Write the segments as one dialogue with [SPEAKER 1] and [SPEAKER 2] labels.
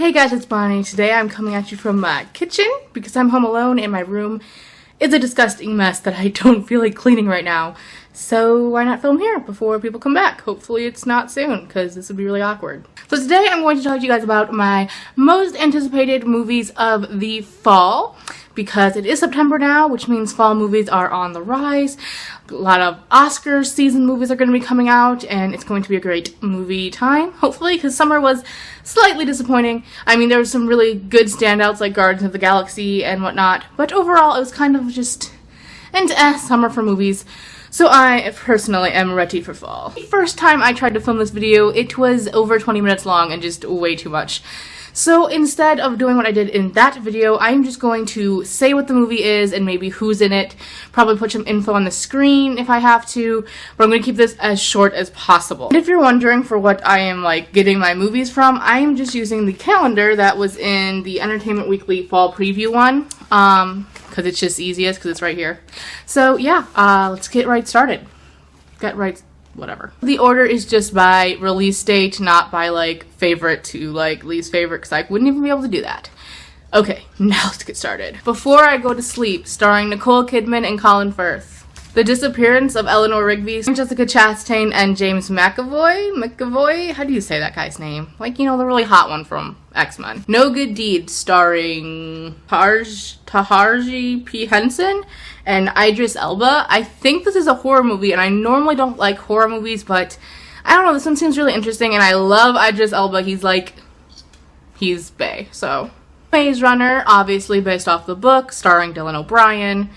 [SPEAKER 1] Hey guys, it's Bonnie. Today I'm coming at you from my kitchen because I'm home alone and my room is a disgusting mess that I don't feel like cleaning right now. So why not film here before people come back? Hopefully it's not soon because this would be really awkward. So today I'm going to talk to you guys about my most anticipated movies of the fall because it is September now, which means fall movies are on the rise. A lot of Oscar season movies are going to be coming out and it's going to be a great movie time, hopefully, because summer was slightly disappointing. I mean, there were some really good standouts like Guardians of the Galaxy and whatnot, but overall it was kind of just summer for movies. So I personally am ready for fall. The first time I tried to film this video, it was over 20 minutes long and just way too much. So instead of doing what I did in that video, I'm just going to say what the movie is and maybe who's in it, probably put some info on the screen if I have to, but I'm going to keep this as short as possible. And if you're wondering for what I am getting my movies from, I am just using the calendar that was in the Entertainment Weekly fall preview one, because it's just easiest because it's right here. So yeah, let's get right started. Whatever. The order is just by release date, not by favorite to least favorite, because I wouldn't even be able to do that. Okay, now let's get started. Before I Go to Sleep, starring Nicole Kidman and Colin Firth. The Disappearance of Eleanor Rigby, Jessica Chastain and James McAvoy? How do you say that guy's name? The really hot one from X-Men. No Good Deed, starring Taraji P. Henson and Idris Elba. I think this is a horror movie, and I normally don't like horror movies, but I don't know, this one seems really interesting, and I love Idris Elba. He's bae, so. Maze Runner, obviously based off the book, starring Dylan O'Brien.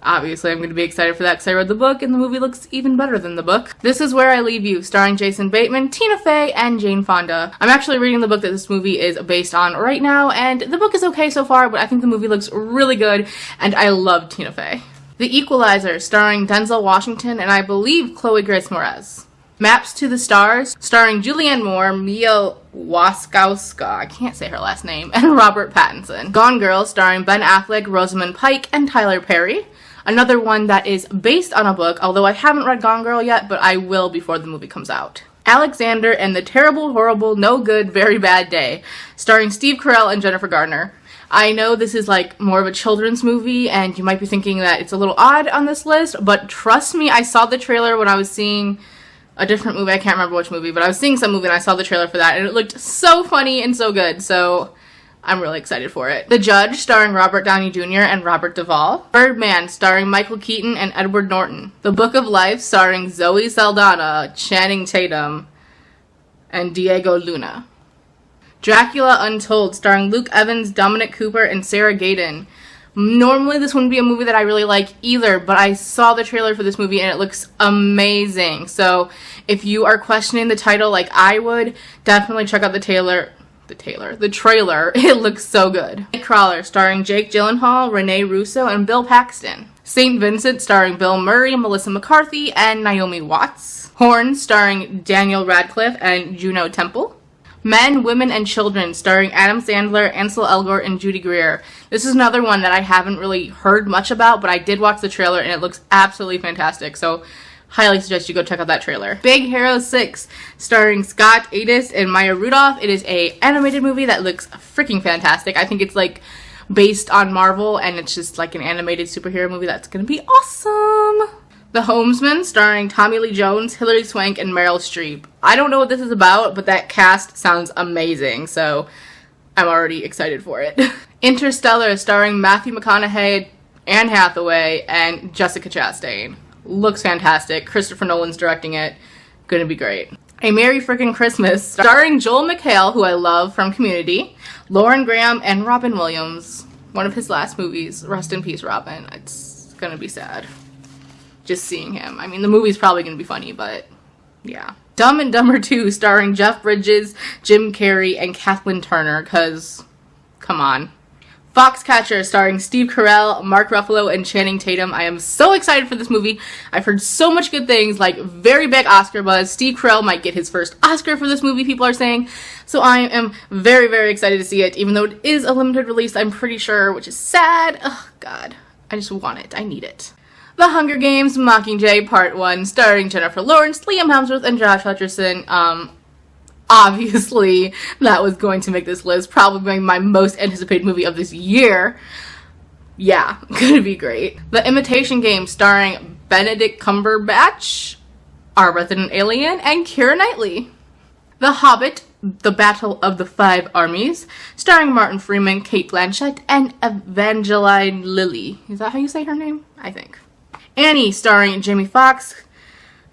[SPEAKER 1] Obviously, I'm going to be excited for that because I read the book and the movie looks even better than the book. This Is Where I Leave You, starring Jason Bateman, Tina Fey, and Jane Fonda. I'm actually reading the book that this movie is based on right now, and the book is okay so far, but I think the movie looks really good, and I love Tina Fey. The Equalizer, starring Denzel Washington and I believe Chloe Grace Moretz. Maps to the Stars, starring Julianne Moore, Mia Wasikowska, I can't say her last name, and Robert Pattinson. Gone Girl, starring Ben Affleck, Rosamund Pike, and Tyler Perry. Another one that is based on a book, although I haven't read Gone Girl yet, but I will before the movie comes out. Alexander and the Terrible, Horrible, No Good, Very Bad Day, starring Steve Carell and Jennifer Garner. I know this is more of a children's movie, and you might be thinking that it's a little odd on this list, but trust me, I saw the trailer when I was seeing a different movie. I can't remember which movie, but I was seeing some movie and I saw the trailer for that, and it looked so funny and so good, so I'm really excited for it. The Judge, starring Robert Downey Jr. and Robert Duvall. Birdman, starring Michael Keaton and Edward Norton. The Book of Life, starring Zoe Saldana, Channing Tatum, and Diego Luna. Dracula Untold, starring Luke Evans, Dominic Cooper, and Sarah Gadon. Normally this wouldn't be a movie that I really like either, but I saw the trailer for this movie and it looks amazing. So if you are questioning the title like I would, definitely check out the trailer. It looks so good. Nightcrawler, starring Jake Gyllenhaal, Rene Russo, and Bill Paxton. St. Vincent, starring Bill Murray, Melissa McCarthy, and Naomi Watts. Horn, starring Daniel Radcliffe and Juno Temple. Men, Women, and Children, starring Adam Sandler, Ansel Elgort, and Judy Greer. This is another one that I haven't really heard much about, but I did watch the trailer and it looks absolutely fantastic, so highly suggest you go check out that trailer. Big Hero 6, starring Scott Adis and Maya Rudolph. It is an animated movie that looks freaking fantastic. I think it's based on Marvel, and it's just an animated superhero movie that's gonna be awesome. The Homesman, starring Tommy Lee Jones, Hilary Swank, and Meryl Streep. I don't know what this is about, but that cast sounds amazing, so I'm already excited for it. Interstellar, starring Matthew McConaughey, Anne Hathaway, and Jessica Chastain. Looks fantastic. Christopher Nolan's directing it. Gonna be great. A Merry Frickin' Christmas, starring Joel McHale, who I love from Community, Lauren Graham, and Robin Williams. One of his last movies. Rest in peace, Robin. It's gonna be sad just seeing him. I mean, the movie's probably gonna be funny, but yeah. Dumb and Dumber 2, starring Jeff Bridges, Jim Carrey, and Kathleen Turner, because, come on. Foxcatcher, starring Steve Carell, Mark Ruffalo, and Channing Tatum. I am so excited for this movie. I've heard so much good things, very big Oscar buzz. Steve Carell might get his first Oscar for this movie, people are saying. So I am very, very excited to see it, even though it is a limited release, I'm pretty sure, which is sad. Oh, God. I just want it. I need it. The Hunger Games Mockingjay Part 1, starring Jennifer Lawrence, Liam Hemsworth, and Josh Hutcherson. Obviously, that was going to make this list. Probably my most anticipated movie of this year. Yeah, gonna be great. The Imitation Game, starring Benedict Cumberbatch, our resident alien, and Keira Knightley. The Hobbit, The Battle of the Five Armies, starring Martin Freeman, Cate Blanchett, and Evangeline Lilly. Is that how you say her name? I think. Annie, starring Jamie Foxx,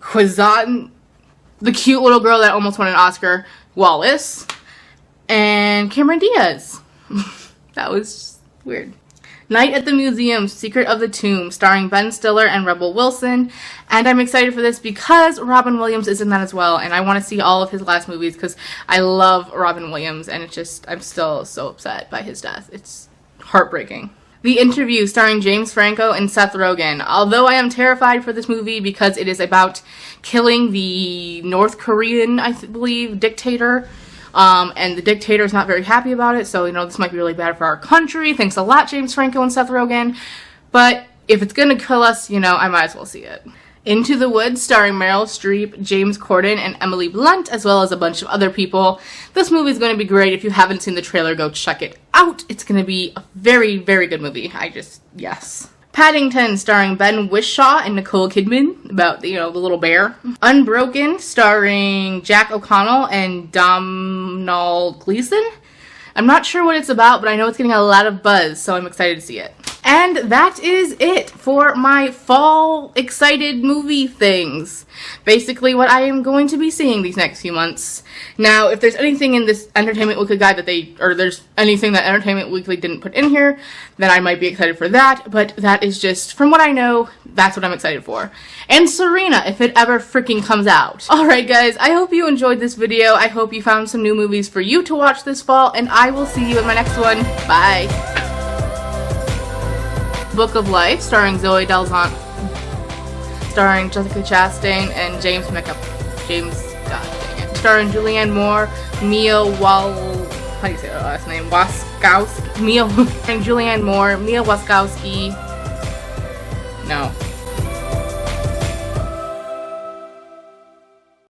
[SPEAKER 1] Kazan, the cute little girl that almost won an Oscar, Wallace, and Cameron Diaz. That was weird. Night at the Museum, Secret of the Tomb, starring Ben Stiller and Rebel Wilson. And I'm excited for this because Robin Williams is in that as well. And I want to see all of his last movies because I love Robin Williams. And it's just, I'm still so upset by his death. It's heartbreaking. The Interview, starring James Franco and Seth Rogen. Although I am terrified for this movie because it is about killing the North Korean, I believe, dictator. And the dictator is not very happy about it, so, this might be really bad for our country. Thanks a lot, James Franco and Seth Rogen. But if it's gonna kill us, I might as well see it. Into the Woods, starring Meryl Streep, James Corden, and Emily Blunt, as well as a bunch of other people. This movie is going to be great. If you haven't seen the trailer, go check it out. It's going to be a very, very good movie. Yes. Paddington, starring Ben Whishaw and Nicole Kidman, about the little bear. Unbroken, starring Jack O'Connell and Domhnall Gleeson. I'm not sure what it's about, but I know it's getting a lot of buzz, so I'm excited to see it. And that is it for my fall excited movie things. Basically what I am going to be seeing these next few months. Now, if there's anything in this Entertainment Weekly guide that there's anything that Entertainment Weekly didn't put in here, then I might be excited for that, but that is just, from what I know, that's what I'm excited for. And Serena, if it ever freaking comes out. Alright guys, I hope you enjoyed this video. I hope you found some new movies for you to watch this fall, and I will see you in my next one. Bye! Book of Life, starring Zoe Deschanel, starring Jessica Chastain and James God dang it, starring Julianne Moore, how do you say her last name? Waskowski, and Julianne Moore, Mia Waskowski. No.